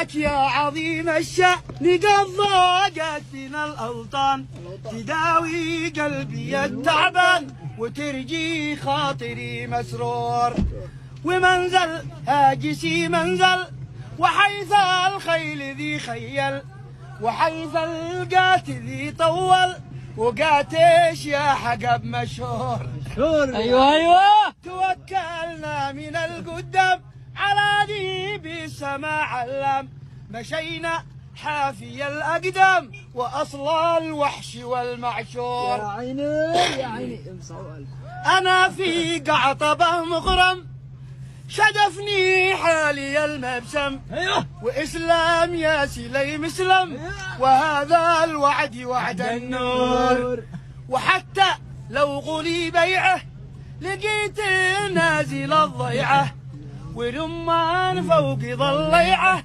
معك يا عظيم الشأن قد ضاقت بنا الأوطان، تداوي قلبي التعبان وترجي خاطري مسرور. ومنزل هاجسي منزل وحيث الخيل ذي خيل، وحيث القات ذي طول وقاتش يا حقب مشهور. ايوه توكلنا من القدام على ذي بالسماء علام، مشينا حافي الأقدام وأصل الوحش والمعشور. يا عيني يا عيني أنا في قعطبة مغرم شدفني حالي المبسم، وإسلام يا سليم اسلم وهذا الوعد وعد النور. وحتى لو غلي بيعه لقيت نازل الضيعه ورمان فوق ضليعه